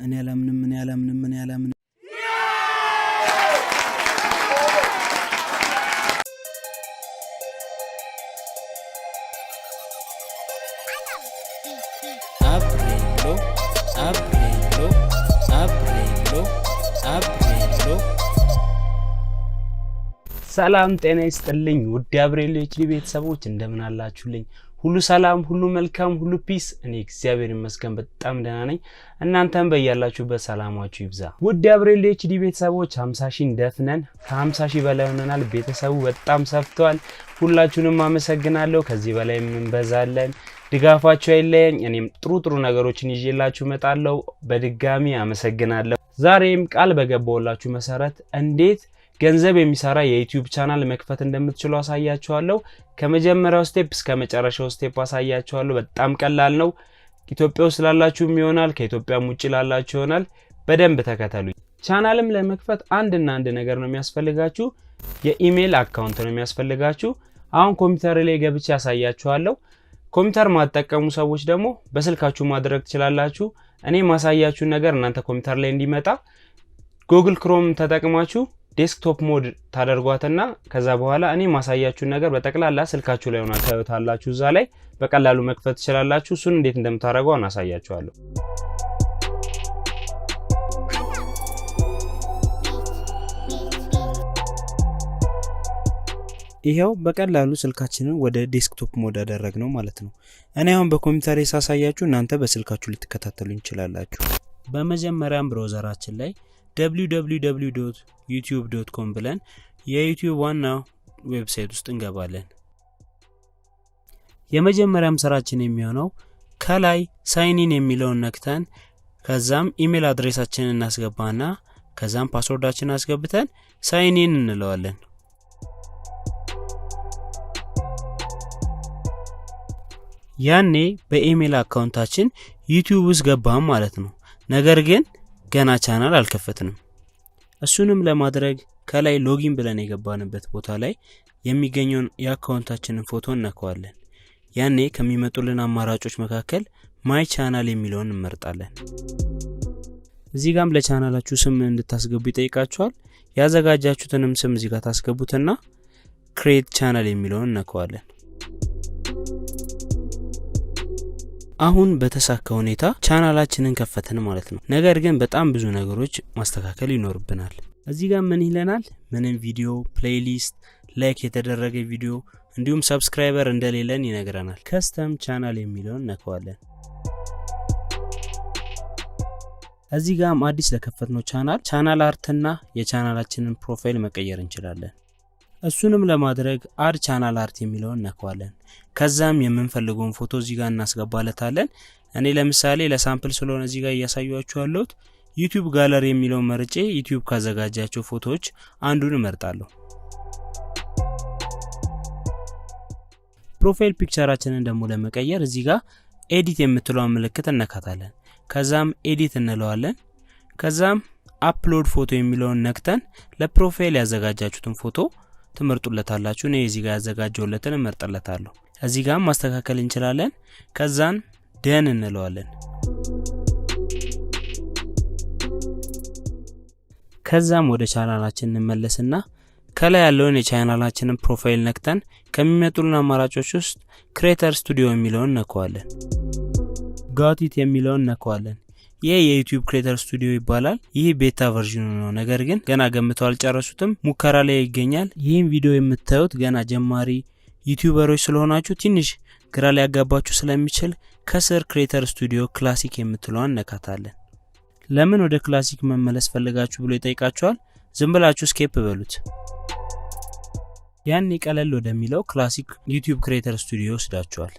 እኔ አላምንም ሰላም ጤና ይስጥልኝ ውድ አብሬሎ ኤችዲ ቤተሰቦች እንደምን አላችሁልኝ? ሁሉ ሰላም፣ ሁሉ መልካም፣ ሁሉ ፒስ። እኔ እግዚአብሔር ይመስገን በጣም ደህና ነኝ። እናንተም በእያላችሁበት ሰላማችሁ ይብዛ። ውድ አብሬሎ ኤችዲ ቤተሰቦች 50,000 ደፍነን ከ50,000 በላይ ሆነናል። ቤተሰቡ በጣም ሰፍቷል። ሁላችሁንም አመሰግናለሁ። ከዚህ በላይ እንበዛለን። ድጋፋችሁ አይለየኝ። እኔም ጥሩ ነገሮችን ይዤላችሁ መጣለሁ። በድጋሚ አመሰግናለሁ። ዛሬም ቃል በገባውላችሁ መሰረት እንዴት ገንዘብ የሚሰራ የዩቲዩብ ቻናል መክፈት እንደምትችሉ አሳያችኋለሁ። ከመጀመሪያው ስቴፕ እስከ መጨረሻው ስቴፕ አሳያችኋለሁ። በጣም ቀላል ነው። ኢትዮጵያ ውስጥ ላላችሁም ይሆናል፣ ከኢትዮጵያም ውጪ ላላችሁ ይሆናል። በደንብ ተከተሉኝ። ቻናልም ለመክፈት አንድ ነገር ነው የሚያስፈልጋችሁ። የኢሜል አካውንት ነው የሚያስፈልጋችሁ። አሁን ኮምፒውተር ላይ ገብቼ ያሳያችኋለሁ። ኮምፒውተር ማትጠቀሙ ሰዎች ደግሞ በስልካችሁ ማድረግ ትችላላችሁ። እኔ ማሳያችሁ ነገር እናንተ ኮምፒውተር ላይ እንዲመጣ ጉግል ክሮም ተጠቅማችሁ ዴስክቶፕ ሞድ ታደርጓትና ከዛ በኋላ እኔ ማሳያችሁ ነገር በጠቅላላ ስልካችሁ ላይ ሆና ታዩታላችሁ። እዛ ላይ በቀላሉ መክፈት ትችላላችሁ። እሱን እንዴት እንደምታደርጉ አሳያችኋለሁ። ይሄው በቀላሉ ስልካችንን ወደ ዴስክቶፕ ሞድ አደረግነው ማለት ነው። እኔ አሁን በኮምፒውተር ሳሳያችሁ እናንተ በስልካችሁ ልትከታተሉኝ ትችላላችሁ። በመጀመሪያም ብራውዘራችን ላይ www.youtube.com ብለን የዩቲዩብ ዋና ዌብሳይት ውስጥ እንገባለን። የመጀመሪያም ስራችን የሚሆነው ከላይ ሳይን ኢን የሚለውን ነክተን ከዛም ኢሜል አድሬሳችንን እናስገባና ከዛም ፓስወርዳችንን አስገብተን ሳይን ኢን እንለዋለን። ያኔ በኢሜል አካውንታችን ዩቲዩብ ውስጥ ገባን ማለት ነው። ነገር ግን ገና ቻናል አልከፈትንም። እሱንም ለማድረግ ከላይ ሎጊን ብለን የገባንበት ቦታ ላይ የሚገኘውን የአካውንታችንን ፎቶ እናከዋለን። ያኔ ከሚመጡልን አማራጮች መካከል ማይ ቻናል የሚለውን እንመርጣለን። እዚህ ጋም ለቻናላችሁ ስም እንድታስገቡ ይጠይቃችኋል። ያዘጋጃችሁትንም ስም እዚህ ጋር ታስገቡትና ክሬት ቻናል የሚለውን እናከዋለን። አሁን በተሳካ ሁኔታ ቻናላችንን ከፈተን ማለት ነው። ነገር ግን በጣም ብዙ ነገሮች ማስተካከል ይኖርብናል። እዚህ ጋር ምን ይለናል? ምንም ቪዲዮ፣ ፕሌሊስት፣ ላይክ የተደረገ ቪዲዮ እንዲሁም ሰብስክራይበር እንደሌለን ይነግረናል። ከስተም ቻናል የሚለውን ነካዋለን። እዚህ ጋርም አዲስ ለከፈትነው ቻናል አርትና የቻናላችንን ፕሮፋይል መቀየር እንችላለን። እሱንም ለማድረግ አድ ቻናል አርት የሚለውን ነካዋለን። ከዛም የምንፈልገውን ፎቶ እዚህ ጋር እናስገባለታለን። እኔ ለምሳሌ ለሳምፕል ስለሆነ እዚህ ጋር እያሳያችሁ ያለሁት ዩቲዩብ ጋለሪ የሚለውን መርጬ ዩቲዩብ ካዘጋጃቸው ፎቶዎች አንዱን እመርጣለሁ። ፕሮፋይል ፒክቸራችንን ደግሞ ለመቀየር እዚህ ጋር ኤዲት የምትለውን ምልክት እነካታለን። ከዛም ኤዲት እንለዋለን። ከዛም አፕሎድ ፎቶ የሚለውን ነክተን ለፕሮፋይል ያዘጋጃችሁትን ፎቶ ትመርጡለታላችሁ። እኔ እዚህ ጋር ያዘጋጀውለትን እመርጥለታለሁ። እዚህ ጋር ማስተካከል እንችላለን። ከዛን ደን እንለዋለን። ከዛም ወደ ቻናላችን እንመለስና ከላይ ያለውን የቻናላችንን ፕሮፋይል ነክተን ከሚመጡልን አማራጮች ውስጥ ክሬተር ስቱዲዮ የሚለውን ነካዋለን። ጋቲት የሚለውን ነካዋለን። ይሄ የዩቲዩብ ክሬተር ስቱዲዮ ይባላል። ይሄ ቤታ ቨርዥኑ ነው። ነገር ግን ገና ገምተው አልጨረሱትም፣ ሙከራ ላይ ይገኛል። ይህን ቪዲዮ የምታዩት ገና ጀማሪ ዩቲዩበሮች ስለሆናችሁ ትንሽ ግራ ሊያጋባችሁ ስለሚችል ከስር ክሬተር ስቱዲዮ ክላሲክ የምትለውን ነካታለን። ለምን ወደ ክላሲክ መመለስ ፈልጋችሁ ብሎ ይጠይቃችኋል። ዝም ብላችሁ ስኬፕ በሉት። ያኔ ቀለል ወደሚለው ክላሲክ ዩቲዩብ ክሬተር ስቱዲዮ ወስዳችኋል።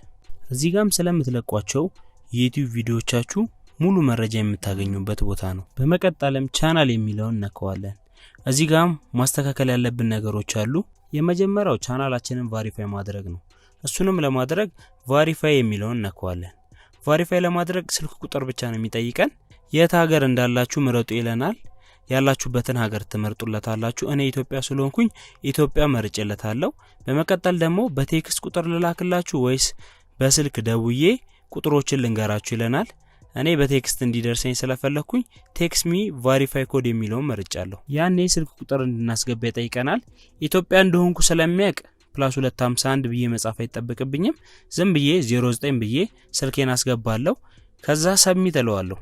እዚህ ጋርም ስለምትለቋቸው የዩቲዩብ ቪዲዮዎቻችሁ ሙሉ መረጃ የምታገኙበት ቦታ ነው። በመቀጠልም ቻናል የሚለውን ነካዋለን። እዚህ ጋርም ማስተካከል ያለብን ነገሮች አሉ። የመጀመሪያው ቻናላችንን ቫሪፋይ ማድረግ ነው። እሱንም ለማድረግ ቫሪፋይ የሚለውን ነካዋለን። ቫሪፋይ ለማድረግ ስልክ ቁጥር ብቻ ነው የሚጠይቀን። የት ሀገር እንዳላችሁ ምረጡ ይለናል። ያላችሁበትን ሀገር ትመርጡለታላችሁ። እኔ ኢትዮጵያ ስለሆንኩኝ ኢትዮጵያ መርጬለታለሁ። በመቀጠል ደግሞ በቴክስት ቁጥር ልላክላችሁ ወይስ በስልክ ደውዬ ቁጥሮችን ልንገራችሁ ይለናል። እኔ በቴክስት እንዲደርሰኝ ስለፈለኩኝ ቴክስት ሚ ቬሪፋይ ኮድ የሚለውን መርጫለሁ። ያኔ ስልክ ቁጥር እንድናስገባ ይጠይቀናል። ኢትዮጵያ እንደሆንኩ ስለሚያውቅ +251 ብዬ መጻፍ አይጠበቅብኝም። ዝም ብዬ 09 ብዬ ስልኬን አስገባለሁ። ከዛ ሰብሚት እለዋለሁ።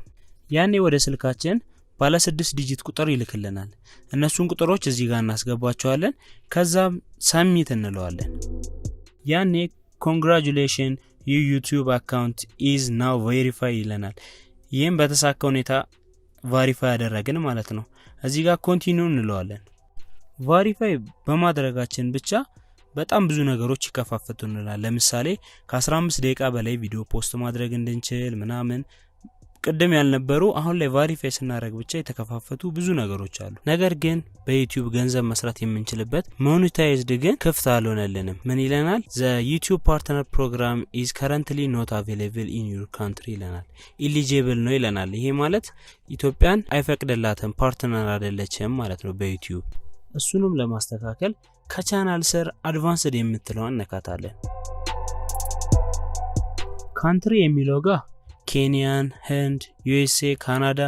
ያኔ ወደ ስልካችን ባለ 6 ዲጂት ቁጥር ይልክልናል። እነሱን ቁጥሮች እዚህ ጋር እናስገባቸዋለን። ከዛም ሰብሚት እንለዋለን። ያኔ ኮንግራቹሌሽን ዩ ዩቲዩብ አካውንት ኢዝ ናው ቬሪፋይ ይለናል። ይህም በተሳካ ሁኔታ ቬሪፋይ ያደረግን ማለት ነው። እዚህ ጋር ኮንቲኒው እንለዋለን። ቬሪፋይ በማድረጋችን ብቻ በጣም ብዙ ነገሮች ይከፋፈቱልናል። ለምሳሌ ከ15 ደቂቃ በላይ ቪዲዮ ፖስት ማድረግ እንድንችል ምናምን ቅድም ያልነበሩ አሁን ላይ ቬሪፋይ ስናደርግ ብቻ የተከፋፈቱ ብዙ ነገሮች አሉ። ነገር ግን በዩቲዩብ ገንዘብ መስራት የምንችልበት ሞኔታይዝድ ግን ክፍት አልሆነልንም። ምን ይለናል? the YouTube partner program is currently not available in your country ይለናል። ኢሊጂብል ነው ይለናል። ይሄ ማለት ኢትዮጵያን አይፈቅድላትም፣ ፓርትነር አይደለችም ማለት ነው በዩቲዩብ። እሱንም ለማስተካከል ከቻናል ስር አድቫንስድ የምትለውን ነካታለን። ካንትሪ የሚለው ጋር ኬንያን፣ ህንድ፣ ዩኤስኤ፣ ካናዳ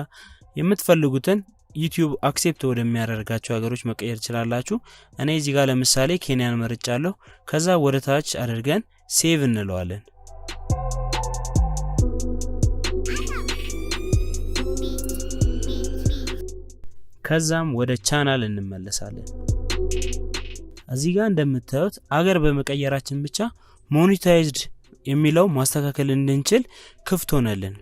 የምትፈልጉትን ዩቲዩብ አክሴፕት ወደሚያደርጋቸው ሀገሮች መቀየር ትችላላችሁ። እኔ እዚህ ጋር ለምሳሌ ኬንያን መርጫለሁ። ከዛ ወደ ታች አድርገን ሴቭ እንለዋለን። ከዛም ወደ ቻናል እንመለሳለን። እዚህ ጋር እንደምታዩት አገር በመቀየራችን ብቻ ሞኔታይዝድ የሚለው ማስተካከል እንድንችል ክፍት ሆነልን።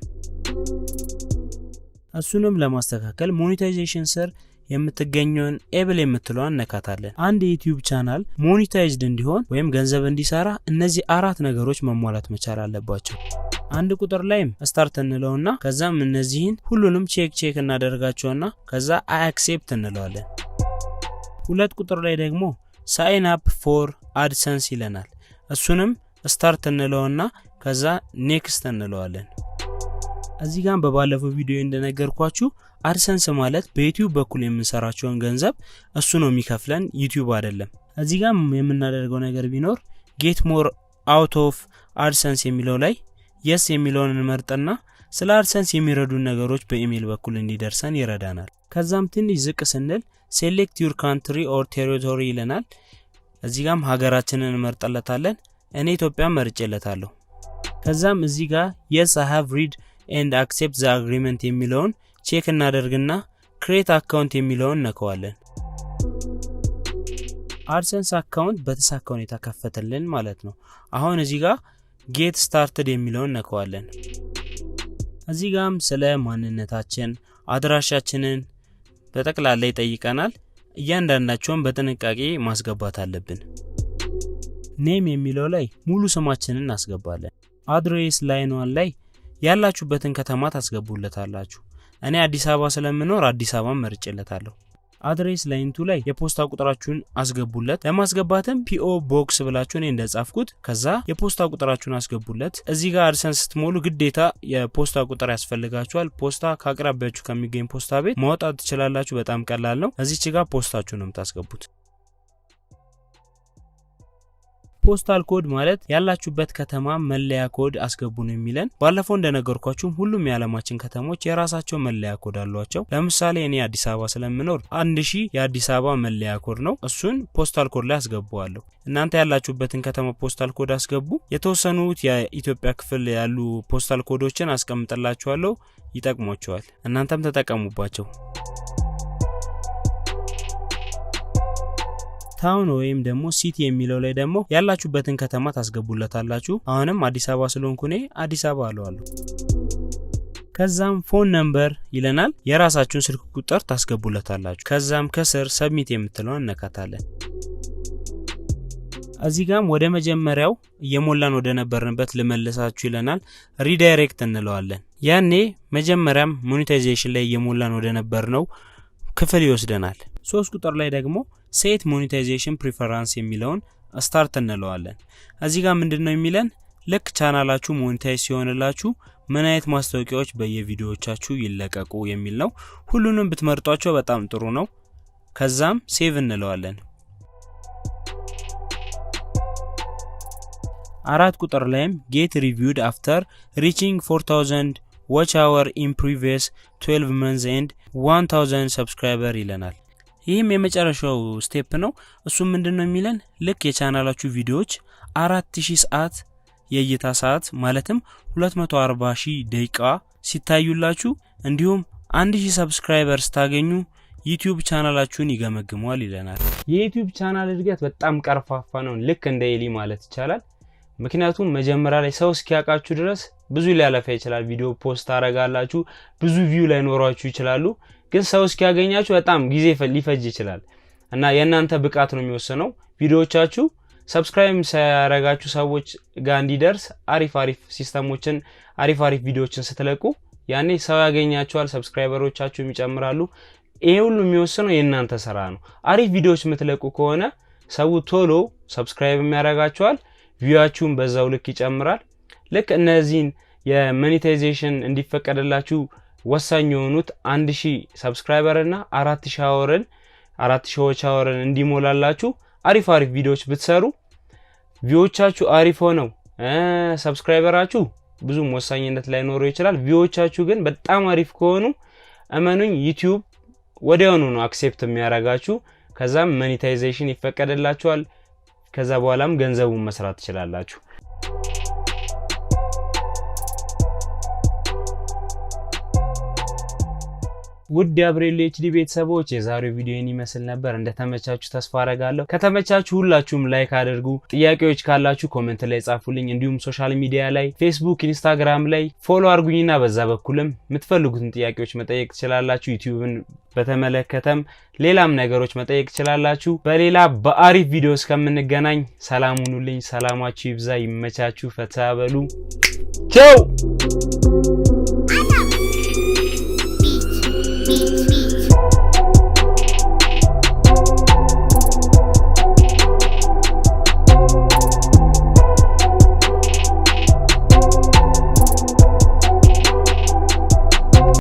እሱንም ለማስተካከል ሞኔታይዜሽን ስር የምትገኘውን ኤብል የምትለዋን ነካታለን። አንድ የዩቲዩብ ቻናል ሞኔታይዝድ እንዲሆን ወይም ገንዘብ እንዲሰራ እነዚህ 4 ነገሮች መሟላት መቻል አለባቸው። አንድ ቁጥር ላይም ስታርት እንለውና ከዛም እነዚህን ሁሉንም ቼክ እናደርጋቸውና ከዛ አይ አክሴፕት እንለዋለን። 2 ቁጥር ላይ ደግሞ ሳይን አፕ ፎር አድሰንስ ይለናል። እሱንም ስታርት እንለውና ከዛ ኔክስት እንለዋለን። እዚህ ጋር በባለፈው ቪዲዮ እንደነገርኳችሁ አድሰንስ ማለት በዩቲዩብ በኩል የምንሰራቸውን ገንዘብ እሱ ነው የሚከፍለን፣ ዩቲዩብ አይደለም። እዚህ ጋር የምናደርገው ነገር ቢኖር ጌት ሞር አውት ኦፍ አድሰንስ የሚለው ላይ የስ የሚለውን እንመርጥና ስለ አድሰንስ የሚረዱን ነገሮች በኢሜል በኩል እንዲደርሰን ይረዳናል። ከዛም ትንሽ ዝቅ ስንል ሴሌክት ዩር ካንትሪ ኦር ቴሪቶሪ ይለናል። እዚህ ጋርም ሀገራችንን እንመርጥለታለን። እኔ ኢትዮጵያ መርጬለታለሁ። ከዛም እዚህ ጋር yes I have read and accept the agreement የሚለውን ቼክ እናደርግና create account የሚለውን ነካዋለን። አድሰንስ አካውንት በተሳካ ሁኔታ ከፈተልን ማለት ነው። አሁን እዚህ ጋር get started የሚለውን ነካዋለን። እዚህ ጋርም ስለ ማንነታችን አድራሻችንን በጠቅላላ ይጠይቀናል። እያንዳንዳቸውን በጥንቃቄ ማስገባት አለብን። ኔም የሚለው ላይ ሙሉ ስማችንን እናስገባለን። አድሬስ ላይን 1 ላይ ያላችሁበትን ከተማ ታስገቡለታላችሁ። እኔ አዲስ አበባ ስለምኖር አዲስ አበባ መርጬለታለሁ። አድሬስ ላይን 2 ላይ የፖስታ ቁጥራችሁን አስገቡለት። ለማስገባትም ፒኦ ቦክስ ብላችሁ እኔ እንደጻፍኩት ከዛ የፖስታ ቁጥራችሁን አስገቡለት። እዚህ ጋር አድሰንስ ስትሞሉ ግዴታ የፖስታ ቁጥር ያስፈልጋችኋል። ፖስታ ከአቅራቢያችሁ ከሚገኝ ፖስታ ቤት ማውጣት ትችላላችሁ። በጣም ቀላል ነው። እዚች ጋር ፖስታችሁን ነው የምታስገቡት። ፖስታል ኮድ ማለት ያላችሁበት ከተማ መለያ ኮድ አስገቡ ነው የሚለን። ባለፈው እንደነገርኳችሁ ሁሉም የዓለማችን ከተሞች የራሳቸው መለያ ኮድ አሏቸው። ለምሳሌ እኔ አዲስ አበባ ስለምኖር 1000 የአዲስ አበባ መለያ ኮድ ነው። እሱን ፖስታል ኮድ ላይ አስገባዋለሁ። እናንተ ያላችሁበትን ከተማ ፖስታል ኮድ አስገቡ። የተወሰኑት የኢትዮጵያ ክፍል ያሉ ፖስታል ኮዶችን አስቀምጥላችኋለሁ፣ ይጠቅሟችኋል። እናንተም ተጠቀሙባቸው። ታውን ወይም ደግሞ ሲቲ የሚለው ላይ ደግሞ ያላችሁበትን ከተማ ታስገቡለታላችሁ። አሁንም አዲስ አበባ ስለሆንኩ እኔ አዲስ አበባ አለዋለሁ። ከዛም ፎን ነምበር ይለናል። የራሳችሁን ስልክ ቁጥር ታስገቡለታላችሁ። ከዛም ከስር ሰብሚት የምትለውን ነካታለን። እዚህ ጋም ወደ መጀመሪያው እየሞላን ወደ ነበርንበት ልመልሳችሁ ይለናል። ሪዳይሬክት እንለዋለን። ያኔ መጀመሪያም ሞኔታይዜሽን ላይ እየሞላን ወደ ነበርነው ክፍል ይወስደናል። 3 ቁጥር ላይ ደግሞ ሴት ሞኔታይዜሽን ፕሪፈራንስ የሚለውን ስታርት እንለዋለን። እዚህ ጋር ምንድነው የሚለን? ልክ ቻናላችሁ ሞኔታይዝ ሲሆንላችሁ ምን አይነት ማስታወቂያዎች በየቪዲዮዎቻችሁ ይለቀቁ የሚል ነው። ሁሉንም ብትመርጧቸው በጣም ጥሩ ነው። ከዛም ሴቭ እንለዋለን። 4 ቁጥር ላይም ጌት ሪቪውድ አፍተር ሪቺንግ 4000 watch hour in previous 12 months and 1000 subscriber ይለናል። ይህም የመጨረሻው ስቴፕ ነው። እሱ ምንድነው የሚለን ልክ የቻናላችሁ ቪዲዮዎች 4000 ሰዓት የእይታ ሰዓት ማለትም 240000 ደቂቃ ሲታዩላችሁ እንዲሁም 1000 ሰብስክራይበርስ ታገኙ ዩቲዩብ ቻናላችሁን ይገመግማል ይለናል። የዩቲዩብ ቻናል እድገት በጣም ቀርፋፋ ነው ልክ እንደ ኤሊ ማለት ይቻላል። ምክንያቱም መጀመሪያ ላይ ሰው እስኪያቃችሁ ድረስ ብዙ ሊያለፋ ይችላል። ቪዲዮ ፖስት አረጋላችሁ ብዙ ቪው ላይ ኖራችሁ ይችላሉ። ግን ሰው እስኪያገኛችሁ በጣም ጊዜ ሊፈጅ ይችላል እና የናንተ ብቃት ነው የሚወሰነው። ቪዲዮዎቻችሁ ሰብስክራይብ ሳያረጋችሁ ሰዎች ጋር እንዲደርስ አሪፍ ሲስተሞችን አሪፍ ቪዲዮዎችን ስትለቁ ያኔ ሰው ያገኛችኋል፣ ሰብስክራይበሮቻችሁ ይጨምራሉ። ይሄ ሁሉ የሚወሰነው የናንተ ስራ ነው። አሪፍ ቪዲዮዎች የምትለቁ ከሆነ ሰው ቶሎ ሰብስክራይብ የሚያረጋችኋል፣ ቪውያችሁን በዛው ልክ ይጨምራል። ልክ እነዚህን የሞኔታይዜሽን እንዲፈቀድላችሁ ወሳኝ የሆኑት 1000 ሰብስክራይበር እና 4000 ዎች አወርን እንዲሞላላችሁ አሪፍ ቪዲዮዎች ብትሰሩ ቪውዎቻችሁ አሪፍ ሆነው ሰብስክራይበራችሁ ብዙም ወሳኝነት ላይ ኖሮ ይችላል። ቪውዎቻችሁ ግን በጣም አሪፍ ከሆኑ እመኑኝ ዩቲዩብ ወዲያውኑ ነው አክሴፕት የሚያረጋችሁ። ከዛም ሞኔታይዜሽን ይፈቀድላችኋል። ከዛ በኋላም ገንዘቡን መስራት ትችላላችሁ። ውድ አብሬል ኤችዲ ቤተሰቦች የዛሬው ቪዲዮን ይመስል ነበር። እንደተመቻችሁ ተስፋ አረጋለሁ። ከተመቻችሁ ሁላችሁም ላይክ አድርጉ። ጥያቄዎች ካላችሁ ኮሜንት ላይ ጻፉልኝ። እንዲሁም ሶሻል ሚዲያ ላይ ፌስቡክ፣ ኢንስታግራም ላይ ፎሎ አድርጉኝና በዛ በኩልም የምትፈልጉትን ጥያቄዎች መጠየቅ ትችላላችሁ። ዩቲዩብን በተመለከተም ሌላም ነገሮች መጠየቅ ትችላላችሁ። በሌላ በአሪፍ ቪዲዮ እስከምንገናኝ ሰላም ሁኑልኝ። ሰላማችሁ ይብዛ፣ ይመቻችሁ፣ ፈታ በሉ። ቻው።